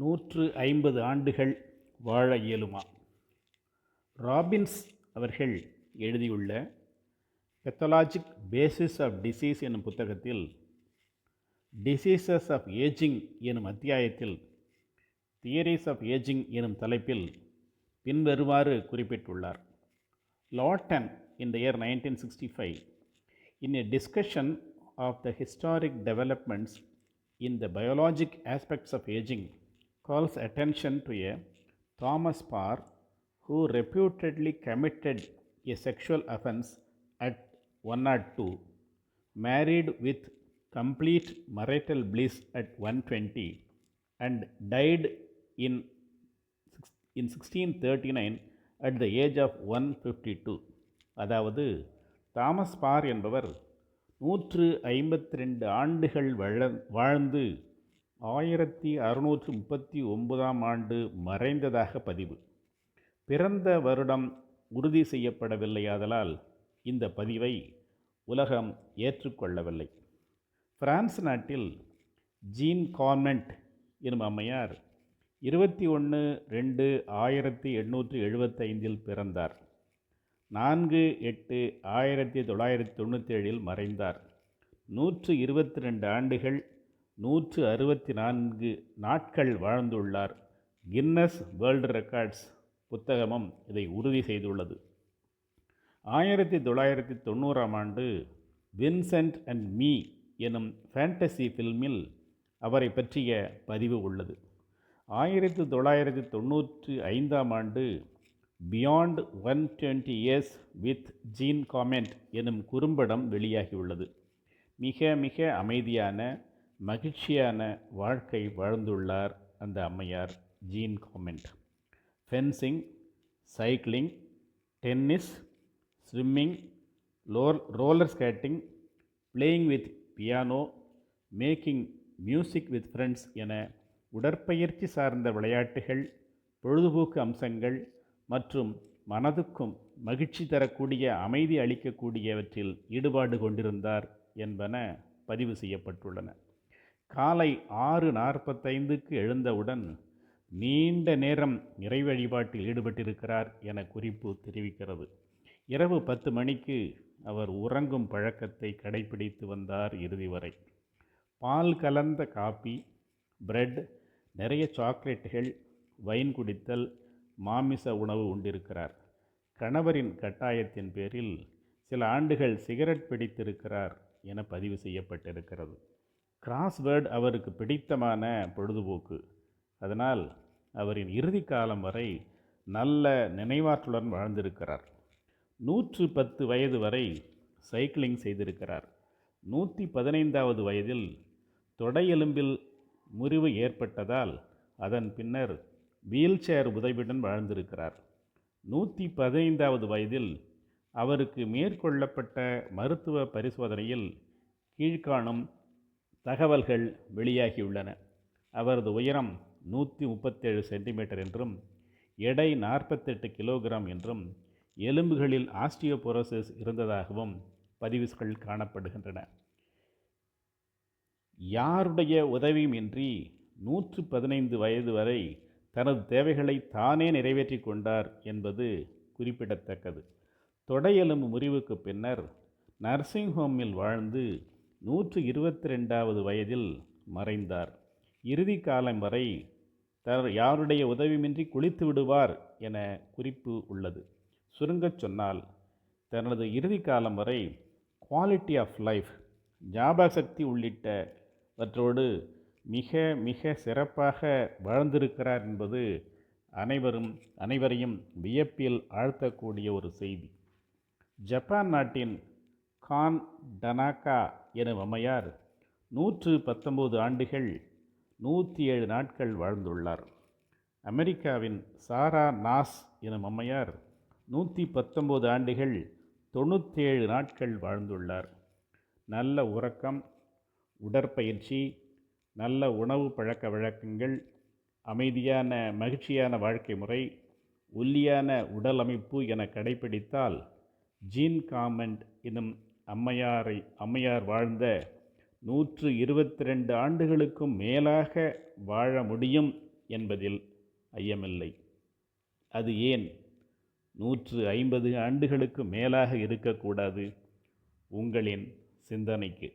150 ஆண்டுகள் வாழ இயலுமா? ராபின்ஸ் அவர்கள் எழுதியுள்ள பெத்தாலஜிக் பேசிஸ் ஆஃப் டிசீஸ் எனும் புத்தகத்தில் டிசீசஸ் ஆஃப் ஏஜிங் எனும் அத்தியாயத்தில் தியரிஸ் ஆஃப் ஏஜிங் எனும் தலைப்பில் பின்வருமாறு குறிப்பிட்டுள்ளார். லாட்டன் in the year 1965, in a discussion of the historic developments in the biologic aspects of aging, calls attention to a Thomas Parr who reputedly committed a sexual offense at 102, married with complete marital bliss at 120, and died in 1639 at the age of 152. அதாவது Thomas பார் என்பவர் 152 ஆண்டுகள் வாழ்ந்து 1639 ஆண்டு மறைந்ததாக பதிவு. பிறந்த வருடம் உறுதி செய்யப்படவில்லையாதலால் இந்த பதிவை உலகம் ஏற்றுக்கொள்ளவில்லை. பிரான்ஸ் நாட்டில் ஜீன் கான்மெண்ட் எனும் அம்மையார் 21/2/1875 பிறந்தார். 4/8/1997 மறைந்தார். 122 ஆண்டுகள் 164 நாட்கள் வாழ்ந்துள்ளார். கின்னஸ் வேர்ல்டு ரெக்கார்ட்ஸ் புத்தகமும் இதை உறுதி செய்துள்ளது. 1990 ஆண்டு வின்சென்ட் அண்ட் மீ எனும் ஃபேண்டசி ஃபில்மில் அவரை பற்றிய பதிவு உள்ளது. 1995 ஆண்டு beyond 120 years with Jeanne Calment எனும் குறும்படம் வெளியாகியுள்ளது. மிக மிக அமைதியான மகிழ்ச்சியான வாழ்க்கை வாழ்ந்துள்ளார் அந்த அம்மையார் Jeanne Calment. Fencing, cycling, tennis, swimming, roller skating, playing with piano, making music with friends என உடற்பயிற்சி சார்ந்த விளையாட்டுகள், பொழுதுபோக்கு அம்சங்கள் மற்றும் மனதுக்கும் மகிழ்ச்சி தரக்கூடிய அமைதி அளிக்கக்கூடியவற்றில் ஈடுபாடு கொண்டிருந்தார் என்பன பதிவு செய்யப்பட்டுள்ளன. காலை 6:45 எழுந்தவுடன் நீண்ட நேரம் இறை வழிபாட்டில் ஈடுபட்டிருக்கிறார் என குறிப்பு தெரிவிக்கிறது. இரவு 10 மணிக்கு அவர் உறங்கும் பழக்கத்தை கடைபிடித்து வந்தார் இறுதி வரை. பால் கலந்த காபி, பிரெட், நிறைய சாக்லேட்டுகள், வைன் குடித்தல், மாமிச உணவு உண்டிருக்கிறார். கணவரின் கட்டாயத்தின் பேரில் சில ஆண்டுகள் சிகரெட் பிடித்திருக்கிறார் என பதிவு செய்யப்பட்டிருக்கிறது. கிராஸ்வேர்டு அவருக்கு பிடித்தமான பொழுதுபோக்கு. அதனால் அவரின் இறுதி காலம் வரை நல்ல நினைவாற்றலுடன் வாழ்ந்திருக்கிறார். 110 வயது வரை சைக்கிளிங் செய்திருக்கிறார். 115வது வயதில் தொடையெலும்பில் முறிவு ஏற்பட்டதால் அதன் பின்னர் வீல் சேர் உதவியுடன் வாழ்ந்திருக்கிறார். 115வது வயதில் அவருக்கு மேற்கொள்ளப்பட்ட மருத்துவ பரிசோதனையில் கீழ்காணும் தகவல்கள் வெளியாகியுள்ளன. அவரது உயரம் 137 சென்டிமீட்டர் என்றும், எடை 48 கிலோகிராம் என்றும், எலும்புகளில் ஆஸ்டியோபோரோசிஸ் இருந்ததாகவும் பதிவுகள் காணப்படுகின்றன. யாருடைய உதவியுமின்றி 115 வயது வரை தனது தேவைகளை தானே நிறைவேற்றி கொண்டார் என்பது குறிப்பிடத்தக்கது. தொடையெலும்பு முறிவுக்கு பின்னர் நர்சிங் ஹோமில் வாழ்ந்து 122வது வயதில் மறைந்தார். இறுதி காலம் வரை யாருடைய உதவியுமின்றி குளித்து விடுவார் என குறிப்பு உள்ளது. சுருங்கச் சொன்னால், தனது இறுதி காலம் வரை குவாலிட்டி ஆஃப் லைஃப், ஞாபக சக்தி உள்ளிட்டவற்றோடு மிக மிக சிறப்பாக வாழ்ந்திருக்கிறார் என்பது அனைவரையும் வியப்பில் ஆழ்த்தக்கூடிய ஒரு செய்தி. ஜப்பான் நாட்டின் கான் டனாகா எனும் அம்மையார் 119 ஆண்டுகள் 107 நாட்கள் வாழ்ந்துள்ளார். அமெரிக்காவின் சாரா நாஸ் எனும் அம்மையார் 119 ஆண்டுகள் 97 நாட்கள் வாழ்ந்துள்ளார். நல்ல உறக்கம், உடற்பயிற்சி, நல்ல உணவு பழக்க வழக்கங்கள், அமைதியான மகிழ்ச்சியான வாழ்க்கை முறை, ஒல்லியான உடல் அமைப்பு என கடைபிடித்தால் ஜீன் காமெண்ட் எனும் அம்மையார் வாழ்ந்த 122 ஆண்டுகளுக்கும் மேலாக வாழ முடியும் என்பதில் ஐயமில்லை. அது ஏன் 150 ஆண்டுகளுக்கு மேலாக இருக்கக்கூடாது? உங்களின் சிந்தனைக்கு.